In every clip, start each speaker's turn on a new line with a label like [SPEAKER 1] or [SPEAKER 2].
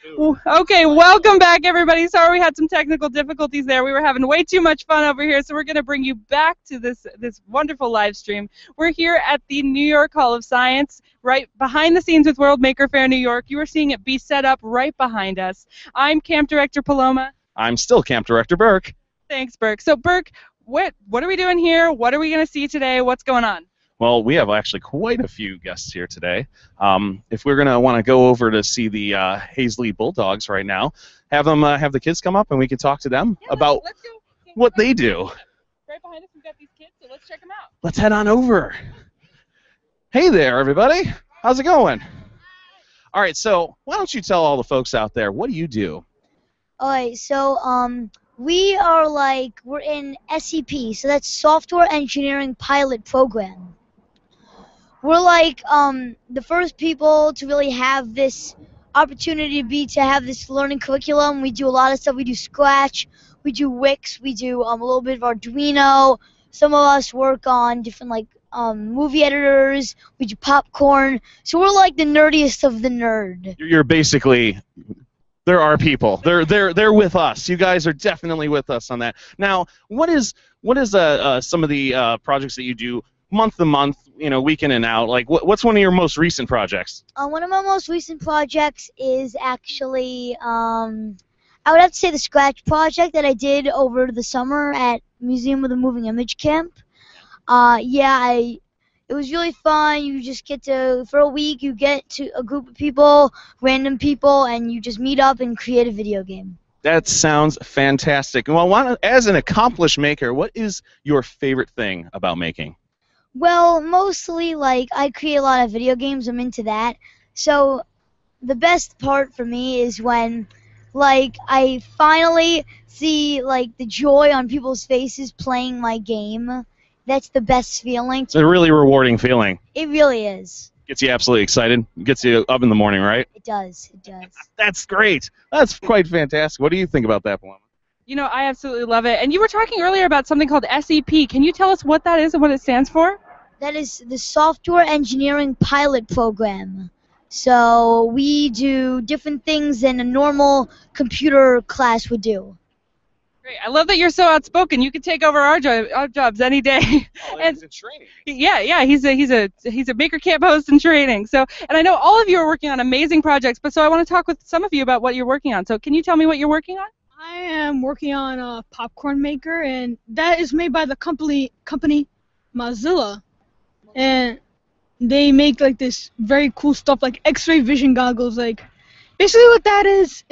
[SPEAKER 1] Okay, welcome back, everybody. Sorry we had some technical difficulties there. We were having way too much fun over here, so we're going to bring you back to this wonderful live stream. We're here at the New York Hall of Science, right behind the scenes with World Maker Faire New York. You are seeing it be set up right behind us. I'm Camp Director Paloma.
[SPEAKER 2] I'm still Camp Director Burke.
[SPEAKER 1] Thanks, Burke. So, Burke, what are we doing here? What are we going to see today? What's going on?
[SPEAKER 2] Well, we have actually quite a few guests here today. If we're going to want to go over to see the Hazley Bulldogs right now, have the kids come up and we can talk to them about what they do.
[SPEAKER 1] Right behind us, we've got these kids, so let's check them out.
[SPEAKER 2] Let's head on over. Hey there, everybody. How's it going? All right, so why don't you tell all the folks out there, what do you do?
[SPEAKER 3] All right, so we're in SEP, so that's Software Engineering Pilot Program. We're like the first people to really have this opportunity to have this learning curriculum. We do a lot of stuff. We do Scratch, we do Wix, we do a little bit of Arduino. Some of us work on different movie editors. We do popcorn. So we're like the nerdiest of the nerd.
[SPEAKER 2] You're basically, there are people. They're with us. You guys are definitely with us on that. Now, what is some of the projects that you do month to month, week in and out? Like, what's one of your most recent projects?
[SPEAKER 3] One of my most recent projects is actually, I would have to say the Scratch project that I did over the summer at Museum of the Moving Image Camp. It was really fun. You just get to, for a week, you get to a group of people, random people, and you just meet up and create a video game.
[SPEAKER 2] That sounds fantastic. Well, as an accomplished maker, what is your favorite thing about making?
[SPEAKER 3] Well, mostly, I create a lot of video games. I'm into that. So the best part for me is when, I finally see, the joy on people's faces playing my game. That's the best feeling.
[SPEAKER 2] It's a really rewarding feeling.
[SPEAKER 3] It really is.
[SPEAKER 2] Gets you absolutely excited. Gets you up in the morning, right?
[SPEAKER 3] It does. It does.
[SPEAKER 2] That's great. That's quite fantastic. What do you think about that, Paloma?
[SPEAKER 1] I absolutely love it. And you were talking earlier about something called SEP. Can you tell us what that is and what it stands for?
[SPEAKER 3] That is the Software Engineering Pilot Program. So we do different things than a normal computer class would do.
[SPEAKER 1] Great. I love that you're so outspoken. You could take over our jobs any day.
[SPEAKER 2] Oh, and he's in training.
[SPEAKER 1] Yeah. He's a Maker Camp host in training. So, and I know all of you are working on amazing projects. But so I want to talk with some of you about what you're working on. So, can you tell me what you're working on?
[SPEAKER 4] I am working on a popcorn maker, and that is made by the company Mozilla, and they make this very cool stuff like X-ray vision goggles. Basically, what that is.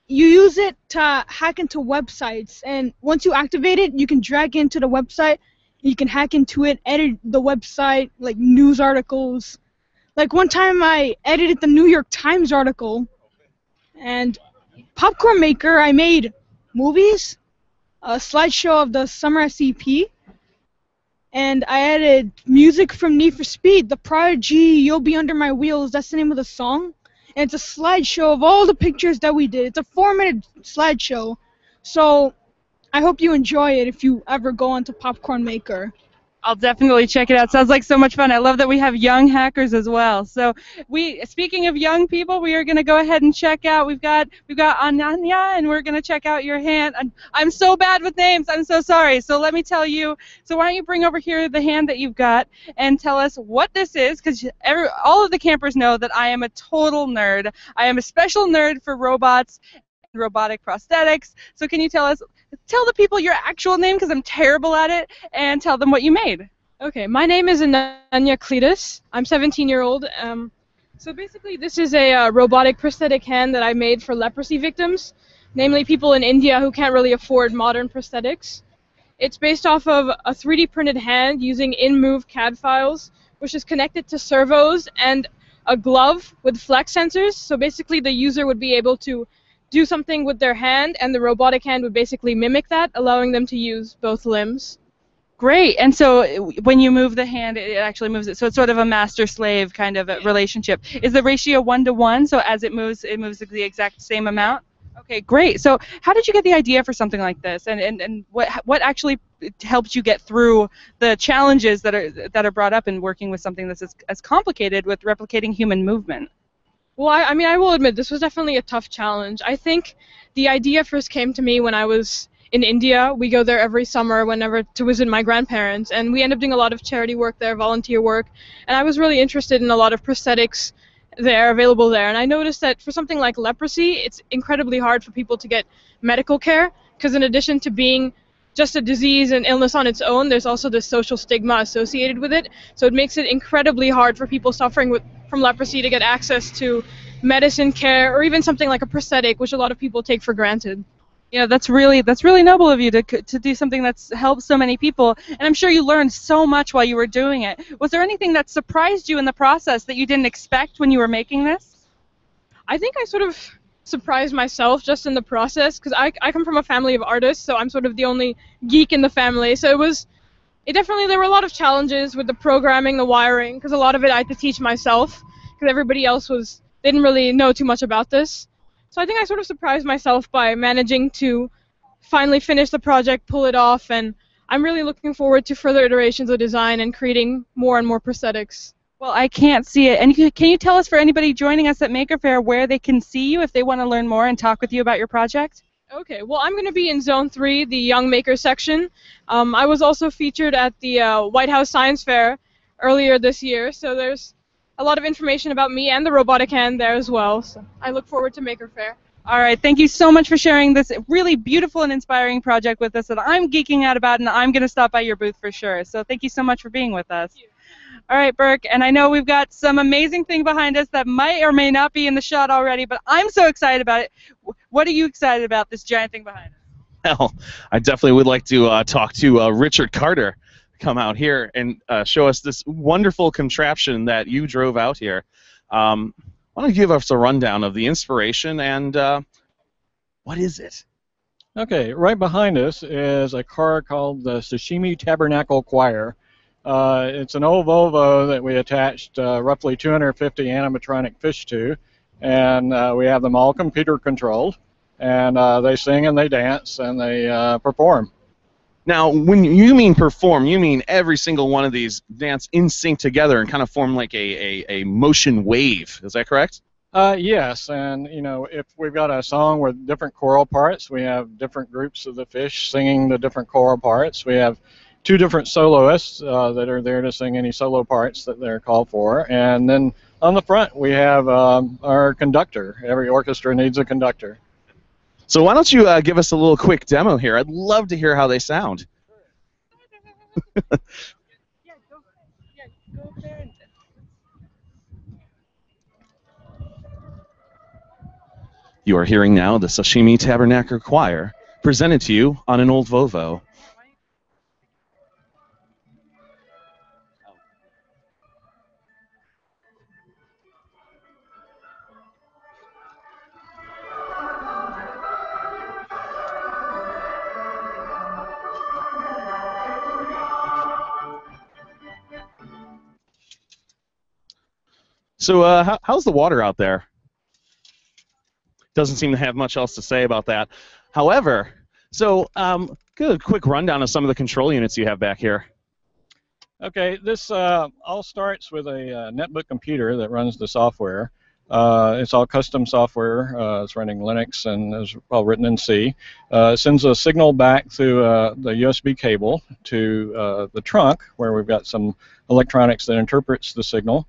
[SPEAKER 4] You use it to hack into websites, and once you activate it, you can drag into the website, you can hack into it, edit the website, news articles. One time I edited the New York Times article, and Popcorn Maker, I made movies, a slideshow of the Summer SEP, and I added music from Need for Speed, The Prodigy, You'll Be Under My Wheels, that's the name of the song. And it's a slideshow of all the pictures that we did. It's a 4-minute slideshow. So I hope you enjoy it if you ever go onto Popcorn Maker.
[SPEAKER 1] I'll definitely check it out. Sounds like so much fun. I love that we have young hackers as well. So speaking of young people, we are going to go ahead and check out. We've got Ananya, and we're going to check out your hand. I'm so bad with names. I'm so sorry. So let me tell you. So why don't you bring over here the hand that you've got and tell us what this is, because all of the campers know that I am a total nerd. I am a special nerd for robots and robotic prosthetics. So can you tell the people your actual name, because I'm terrible at it, and tell them what you made.
[SPEAKER 4] Okay, my name is Ananya Cletus. I'm 17-year-old. So basically, this is a robotic prosthetic hand that I made for leprosy victims, namely people in India who can't really afford modern prosthetics. It's based off of a 3D printed hand using in-move CAD files, which is connected to servos and a glove with flex sensors. So basically, the user would be able to do something with their hand, and the robotic hand would basically mimic that, allowing them to use both limbs.
[SPEAKER 1] Great. And so when you move the hand, it actually moves it. So it's sort of a master-slave kind of a relationship. Is the ratio 1-to-1? So as it moves the exact same amount? Okay, great. So how did you get the idea for something like this? And what actually helped you get through the challenges that are brought up in working with something that's as complicated with replicating human movement?
[SPEAKER 4] Well, I mean, I will admit this was definitely a tough challenge. I think the idea first came to me when I was in India. We go there every summer whenever to visit my grandparents, and we end up doing a lot of charity work there, volunteer work, and I was really interested in a lot of prosthetics there, available there. And I noticed that for something like leprosy, it's incredibly hard for people to get medical care, because in addition to being just a disease and illness on its own, there's also this social stigma associated with it. So it makes it incredibly hard for people suffering from leprosy to get access to medicine care or even something like a prosthetic, which a lot of people take for granted.
[SPEAKER 1] Yeah, that's really noble of you to do something that's helped so many people, and I'm sure you learned so much while you were doing it. Was there anything that surprised you in the process that you didn't expect when you were making this?
[SPEAKER 4] I think I sort of surprised myself just in the process, because I come from a family of artists, so I'm sort of the only geek in the family. So there were a lot of challenges with the programming, the wiring, because a lot of it I had to teach myself, because everybody else didn't really know too much about this. So I think I sort of surprised myself by managing to finally finish the project, pull it off, and I'm really looking forward to further iterations of design and creating more and more prosthetics.
[SPEAKER 1] Well, I can't see it. And can you tell us, for anybody joining us at Maker Faire, where they can see you if they want to learn more and talk with you about your project?
[SPEAKER 4] Okay, well, I'm going to be in Zone 3, the Young Maker section. I was also featured at the White House Science Fair earlier this year, so there's a lot of information about me and the robotic hand there as well. So I look forward to Maker Faire.
[SPEAKER 1] All right, thank you so much for sharing this really beautiful and inspiring project with us that I'm geeking out about, and I'm going to stop by your booth for sure. So thank you so much for being with us. All right, Burke, and I know we've got some amazing thing behind us that might or may not be in the shot already, but I'm so excited about it. What are you excited about, this giant thing behind us?
[SPEAKER 2] Well, I definitely would like to talk to Richard Carter, come out here and show us this wonderful contraption that you drove out here. Why don't you give us a rundown of the inspiration and what is it?
[SPEAKER 5] Okay, right behind us is a car called the Sashimi Tabernacle Choir. It's an old Volvo that we attached roughly 250 animatronic fish to, and we have them all computer controlled, and they sing and they dance and they perform.
[SPEAKER 2] Now, when you mean perform, you mean every single one of these dance in sync together and kind of form like a motion wave. Is that correct?
[SPEAKER 5] Yes, and if we've got a song with different choral parts, we have different groups of the fish singing the different choral parts. We have two different soloists that are there to sing any solo parts that they're called for, and then on the front we have our conductor. Every orchestra needs a conductor.
[SPEAKER 2] So why don't you give us a little quick demo here? I'd love to hear how they sound.
[SPEAKER 1] Go over there and
[SPEAKER 2] You are hearing now the Sashimi Tabernacle Choir, presented to you on an old Volvo. So how's the water out there? Doesn't seem to have much else to say about that. However, so good quick rundown of some of the control units you have back here.
[SPEAKER 5] Okay, this all starts with a netbook computer that runs the software. It's all custom software. It's running Linux and is all written in C. It sends a signal back through the USB cable to the trunk, where we've got some electronics that interprets the signal,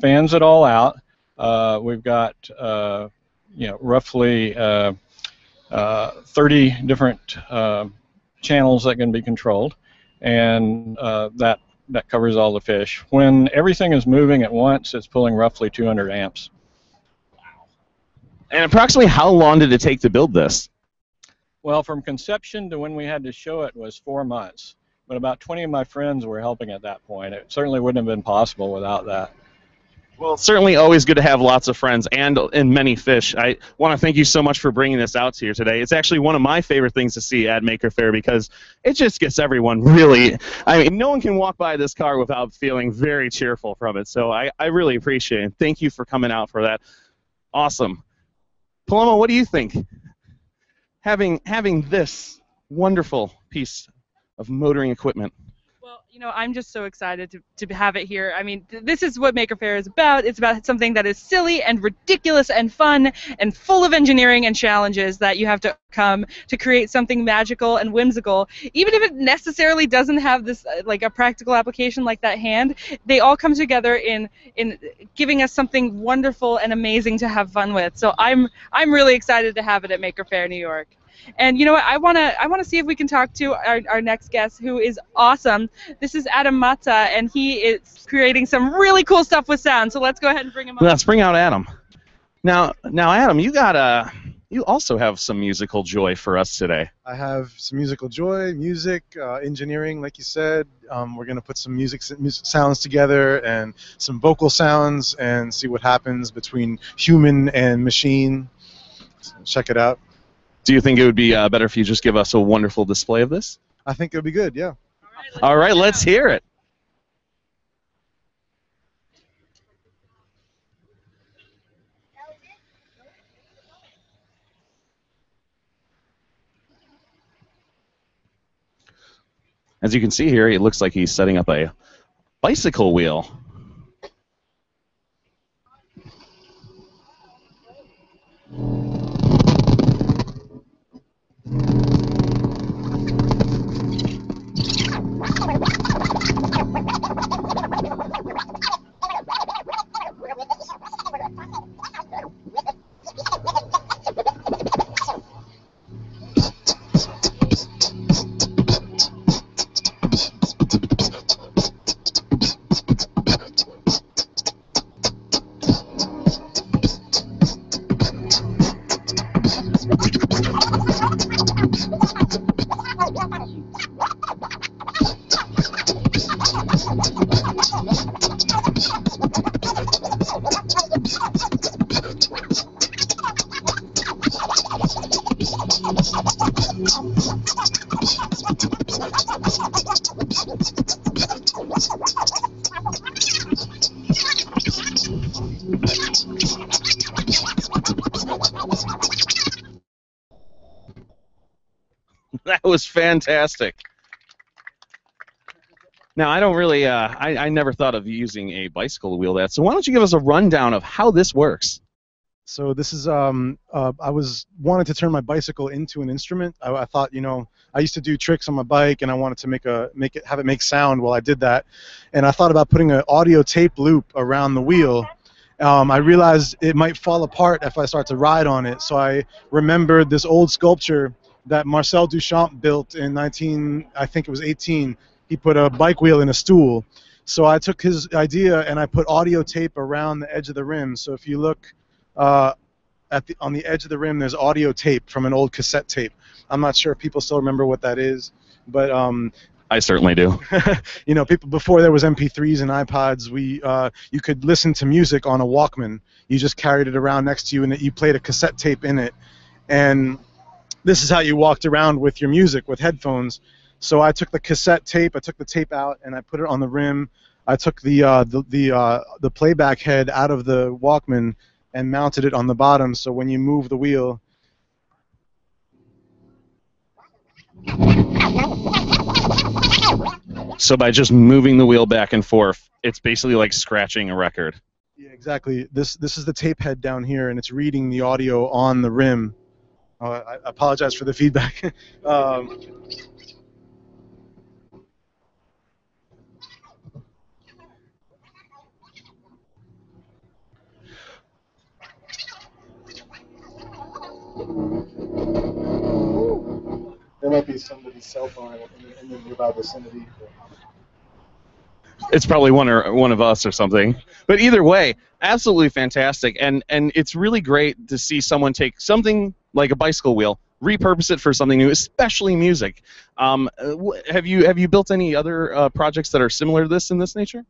[SPEAKER 5] fans it all out. We've got roughly 30 different channels that can be controlled, and that covers all the fish. When everything is moving at once, it's pulling roughly 200 amps.
[SPEAKER 2] And approximately how long did it take to build this?
[SPEAKER 5] Well, from conception to when we had to show it was 4 months, but about 20 of my friends were helping at that point. It certainly wouldn't have been possible without that.
[SPEAKER 2] Well, it's certainly always good to have lots of friends and many fish. I want to thank you so much for bringing this out here today. It's actually one of my favorite things to see at Maker Faire because it just gets everyone really, I mean, no one can walk by this car without feeling very cheerful from it. So I really appreciate it. Thank you for coming out for that. Awesome. Paloma, what do you think? Having this wonderful piece of motoring equipment.
[SPEAKER 1] Well, I'm just so excited to have it here. I mean, this is what Maker Faire is about. It's about something that is silly and ridiculous and fun and full of engineering and challenges that you have to come to create something magical and whimsical. Even if it necessarily doesn't have this like a practical application like that hand, they all come together in giving us something wonderful and amazing to have fun with. So I'm really excited to have it at Maker Faire New York. And you know what? I wanna see if we can talk to our next guest, who is awesome. This is Adam Mata, and he is creating some really cool stuff with sound. So let's go ahead and bring him on.
[SPEAKER 2] Let's bring out Adam. Now, Adam, you also have some musical joy for us today.
[SPEAKER 6] I have some musical joy, music, engineering, like you said. We're gonna put some music sounds together and some vocal sounds and see what happens between human and machine. So check it out.
[SPEAKER 2] Do you think it would be better if you just give us a wonderful display of this?
[SPEAKER 6] I think it would be good, yeah.
[SPEAKER 2] All right, let's hear it. As you can see here, it looks like he's setting up a bicycle wheel. That was fantastic. Now, I don't really, I never thought of using a bicycle to wheel that. So why don't you give us a rundown of how this works?
[SPEAKER 6] So this is, I wanted to turn my bicycle into an instrument. I thought, I used to do tricks on my bike, and I wanted to have it make sound while I did that. And I thought about putting an audio tape loop around the wheel. I realized it might fall apart if I start to ride on it. So I remembered this old sculpture that Marcel Duchamp built in I think it was 18. He put a bike wheel in a stool. So I took his idea and I put audio tape around the edge of the rim. So if you look on the edge of the rim, there's audio tape from an old cassette tape. I'm not sure if people still remember what that is, but
[SPEAKER 2] I certainly do.
[SPEAKER 6] People before there was MP3s and iPods, you could listen to music on a Walkman. You just carried it around next to you, and you played a cassette tape in it. And this is how you walked around with your music with headphones. So I took the cassette tape, I took the tape out, and I put it on the rim. I took the playback head out of the Walkman and mounted it on the bottom. So when you move the wheel,
[SPEAKER 2] so by just moving the wheel back and forth, it's basically like scratching a record.
[SPEAKER 6] Yeah, exactly. This is the tape head down here, and it's reading the audio on the rim. I apologize for the feedback. There might be somebody's cell phone in the nearby vicinity.
[SPEAKER 2] It's probably one of us or something. But either way, absolutely fantastic, and it's really great to see someone take something like a bicycle wheel, repurpose it for something new, especially music. Have you built any other projects that are similar to this in this nature?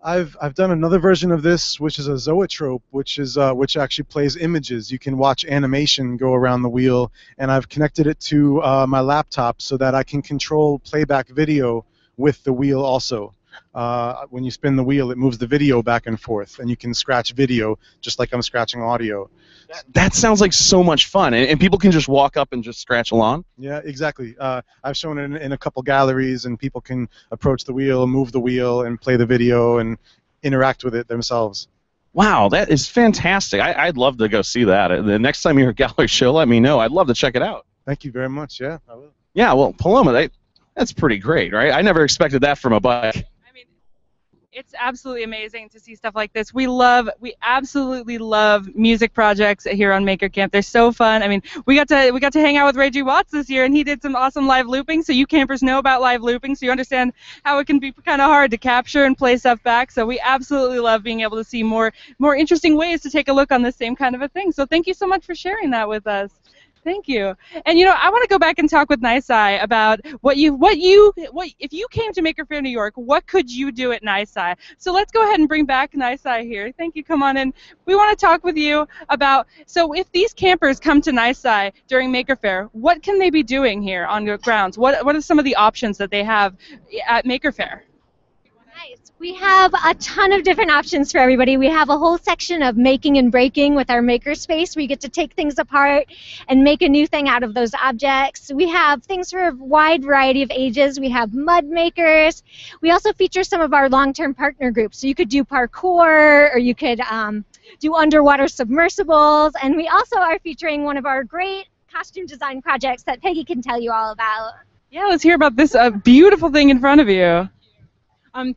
[SPEAKER 6] I've done another version of this, which is a zoetrope, which actually plays images. You can watch animation go around the wheel, and I've connected it to my laptop so that I can control playback video with the wheel also. when you spin the wheel, it moves the video back and forth, and you can scratch video just like I'm scratching audio.
[SPEAKER 2] That sounds like so much fun, and people can just walk up and just scratch along.
[SPEAKER 6] Yeah, exactly. I've shown it in a couple galleries, and people can approach the wheel, move the wheel, and play the video and interact with it themselves.
[SPEAKER 2] Wow, that is fantastic. I'd love to go see that. The next time you're at a gallery show, let me know. I'd love to check it out.
[SPEAKER 6] Thank you very much. Yeah, I will.
[SPEAKER 2] Yeah, well, Paloma, that's pretty great, right? I never expected that from a bike.
[SPEAKER 1] I mean, it's absolutely amazing to see stuff like this. We absolutely love music projects here on Maker Camp. They're so fun. I mean, we got to hang out with Reggie Watts this year, and he did some awesome live looping. So you campers know about live looping, so you understand how it can be kind of hard to capture and play stuff back. So we absolutely love being able to see more interesting ways to take a look on the same kind of a thing. So thank you so much for sharing that with us. Thank you. And I want to go back and talk with Nice Eye about what if you came to Maker Faire New York, what could you do at Nice Eye? So let's go ahead and bring back Nice Eye here. Thank you. Come on in. We want to talk with you about, so if these campers come to Nice Eye during Maker Faire, what can they be doing here on your grounds? What are some of the options that they have at Maker Faire?
[SPEAKER 7] Nice. We have a ton of different options for everybody. We have a whole section of making and breaking with our makerspace, where you get to take things apart and make a new thing out of those objects. We have things for a wide variety of ages. We have mud makers. We also feature some of our long-term partner groups. So you could do parkour, or you could do underwater submersibles. And we also are featuring one of our great costume design projects that Peggy can tell you all about.
[SPEAKER 1] Yeah, let's hear about this beautiful thing in front of you.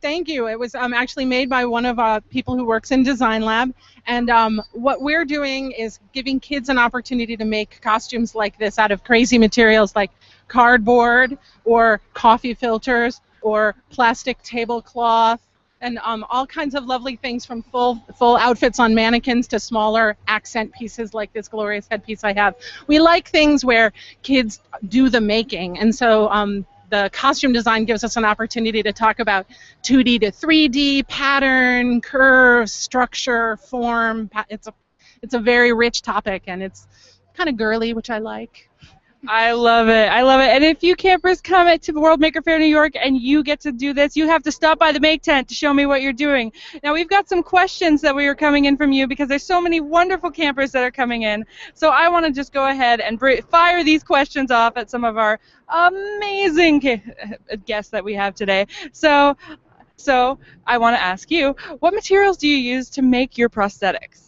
[SPEAKER 8] Thank you. It was actually made by one of people who works in Design Lab, and what we're doing is giving kids an opportunity to make costumes like this out of crazy materials like cardboard or coffee filters or plastic tablecloth, and all kinds of lovely things, from full outfits on mannequins to smaller accent pieces like this glorious headpiece I have. We like things where kids do the making, and so the costume design gives us an opportunity to talk about 2D to 3D, pattern, curve, structure, form. It's a very rich topic, and it's kind of girly, which I like.
[SPEAKER 1] I love it. I love it. And if you campers come to the World Maker Faire New York and you get to do this, you have to stop by the Make Tent to show me what you're doing. Now, we've got some questions that we are coming in from you, because there's so many wonderful campers that are coming in. So I want to just go ahead and fire these questions off at some of our amazing guests that we have today. So I want to ask you, what materials do you use to make your prosthetics?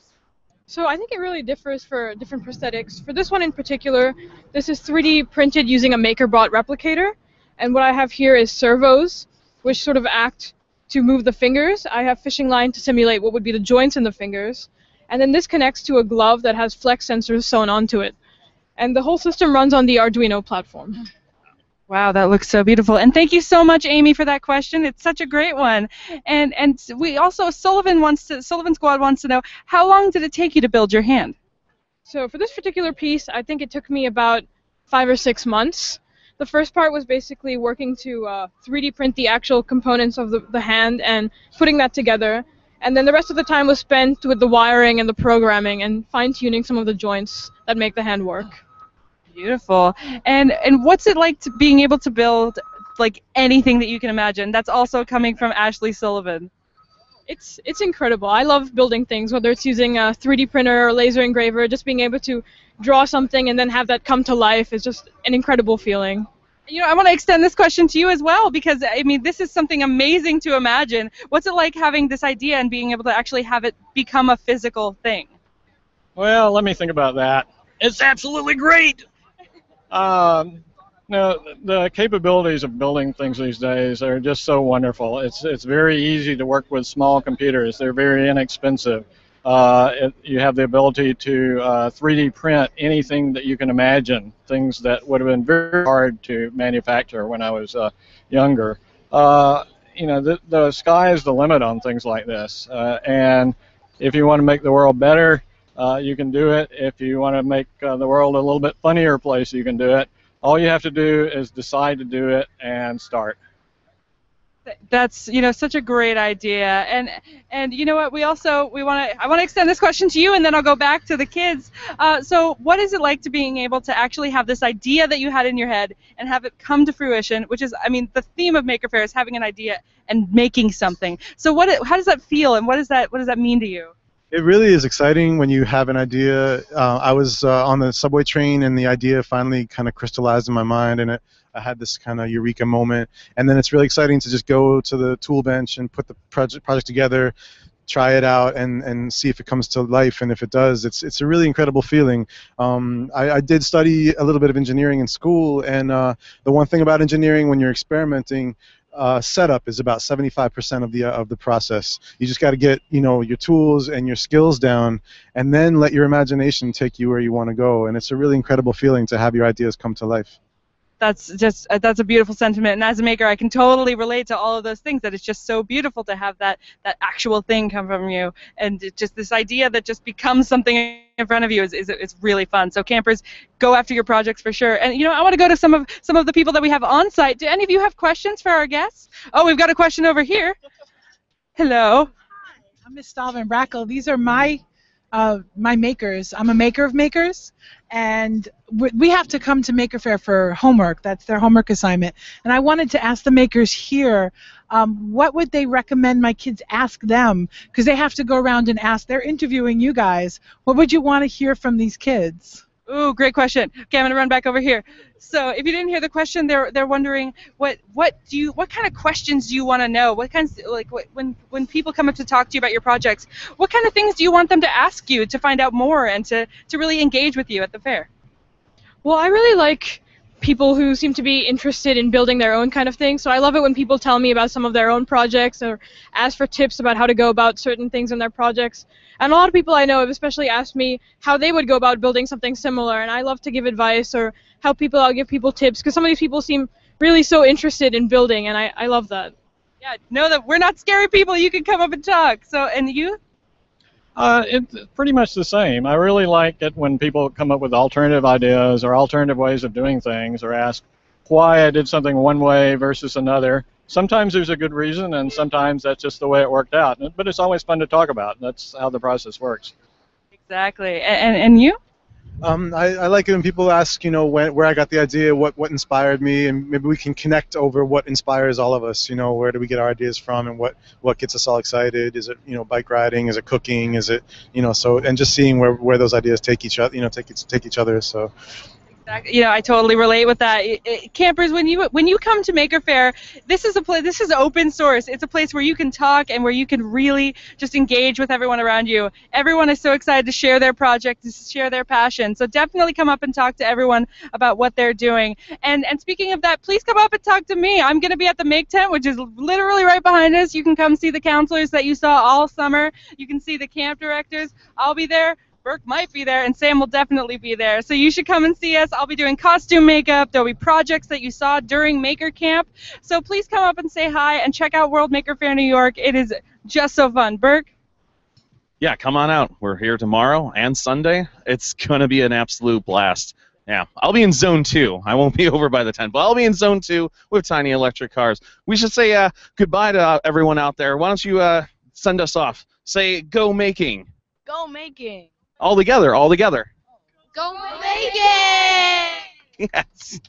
[SPEAKER 4] So I think it really differs for different prosthetics. For this one in particular, this is 3D printed using a MakerBot replicator. And what I have here is servos, which sort of act to move the fingers. I have fishing line to simulate what would be the joints in the fingers. And then this connects to a glove that has flex sensors sewn onto it. And the whole system runs on the Arduino platform.
[SPEAKER 1] Wow, that looks so beautiful. And thank you so much, Amy, for that question. It's such a great one. And we also, Sullivan Squad wants to know, how long did it take you to build your hand?
[SPEAKER 4] So for this particular piece, I think it took me about 5 or 6 months. The first part was basically working to 3D print the actual components of the hand and putting that together. And then the rest of the time was spent with the wiring and the programming and fine-tuning some of the joints that make the hand work.
[SPEAKER 1] Beautiful. And what's it like to being able to build like anything that you can imagine? That's also coming from Ashley Sullivan.
[SPEAKER 4] It's incredible. I love building things, whether it's using a 3D printer or laser engraver. Just being able to draw something and then have that come to life is just an incredible feeling.
[SPEAKER 1] I want to extend this question to you as well, because I mean, this is something amazing to imagine. What's it like having this idea and being able to actually have it become a physical thing?
[SPEAKER 5] Well, let me think about that. It's absolutely great. No, the capabilities of building things these days are just so wonderful. It's very easy to work with small computers. They're very inexpensive. You have the ability to 3D print anything that you can imagine, things that would have been very hard to manufacture when I was younger. The sky is the limit on things like this. And if you want to make the world better, you can do it. If you want to make the world a little bit funnier place, you can do it. All you have to do is decide to do it and start.
[SPEAKER 1] That's such a great idea, and you know what, I want to extend this question to you, and then I'll go back to the kids. So what is it like to being able to actually have this idea that you had in your head and have it come to fruition, which is, I mean, the theme of Maker Faire is having an idea and making something. So how does that feel, and what does that mean to you?
[SPEAKER 6] It really is exciting when you have an idea. I was on the subway train, and the idea finally kind of crystallized in my mind, and I had this kind of eureka moment. And then it's really exciting to just go to the tool bench and put the project together, try it out, and see if it comes to life. And if it does, it's a really incredible feeling. I did study a little bit of engineering in school, and the one thing about engineering when you're experimenting, setup is about 75% of the process. You just got to get your tools and your skills down, and then let your imagination take you where you want to go. And it's a really incredible feeling to have your ideas come to life.
[SPEAKER 1] That's a beautiful sentiment, and as a maker I can totally relate to all of those things, that it's just so beautiful to have that actual thing come from you, and just this idea that just becomes something in front of you is really fun. So campers, go after your projects for sure. And I want to go to some of the people that we have on site. Do any of you have questions for our guests? Oh, we've got a question over here. Hello.
[SPEAKER 8] Hi, I'm Miss Stalvin Brackle. These are my makers. I'm a maker of makers, and we have to come to Maker Faire for homework. That's their homework assignment. And I wanted to ask the makers here, what would they recommend my kids ask them? Because they have to go around and ask. They're interviewing you guys. What would you want to hear from these kids?
[SPEAKER 1] Ooh, great question. Okay, I'm gonna run back over here. So if you didn't hear the question, they're wondering what kind of questions do you want to know? What kinds, like when people come up to talk to you about your projects, what kind of things do you want them to ask you to find out more and to really engage with you at the fair?
[SPEAKER 9] Well, I really like people who seem to be interested in building their own kind of thing. So I love it when people tell me about some of their own projects or ask for tips about how to go about certain things in their projects. And a lot of people I know have especially asked me how they would go about building something similar, and I love to give advice or help people out, give people tips, because some of these people seem really so interested in building, and I love that.
[SPEAKER 1] Yeah, know that we're not scary people. You can come up and talk. So, and you?
[SPEAKER 5] It's pretty much the same. I really like it when people come up with alternative ideas or alternative ways of doing things, or ask why I did something one way versus another. Sometimes there's a good reason, and sometimes that's just the way it worked out. But it's always fun to talk about. That's how the process works.
[SPEAKER 1] Exactly. And you?
[SPEAKER 6] I like it when people ask, where I got the idea, what inspired me, and maybe we can connect over what inspires all of us. Where do we get our ideas from, and what gets us all excited? Is it bike riding? Is it cooking? Is it so, and just seeing where those ideas take each other, take each other. So.
[SPEAKER 1] Exactly. I totally relate with that. Campers, when you come to Maker Faire, this is open source. It's a place where you can talk and where you can really just engage with everyone around you. Everyone is so excited to share their project, to share their passion. So definitely come up and talk to everyone about what they're doing. And speaking of that, please come up and talk to me. I'm going to be at the Make Tent, which is literally right behind us. You can come see the counselors that you saw all summer. You can see the camp directors. I'll be there. Burke might be there, and Sam will definitely be there. So you should come and see us. I'll be doing costume makeup. There'll be projects that you saw during Maker Camp. So please come up and say hi and check out World Maker Faire New York. It is just so fun. Burke?
[SPEAKER 2] Yeah, come on out. We're here tomorrow and Sunday. It's going to be an absolute blast. Yeah, I'll be in Zone 2. I won't be over by the tent, but I'll be in Zone 2 with tiny electric cars. We should say goodbye to everyone out there. Why don't you send us off? Say, go making.
[SPEAKER 9] Go making.
[SPEAKER 2] All together, all together.
[SPEAKER 9] Go making!
[SPEAKER 2] Yes.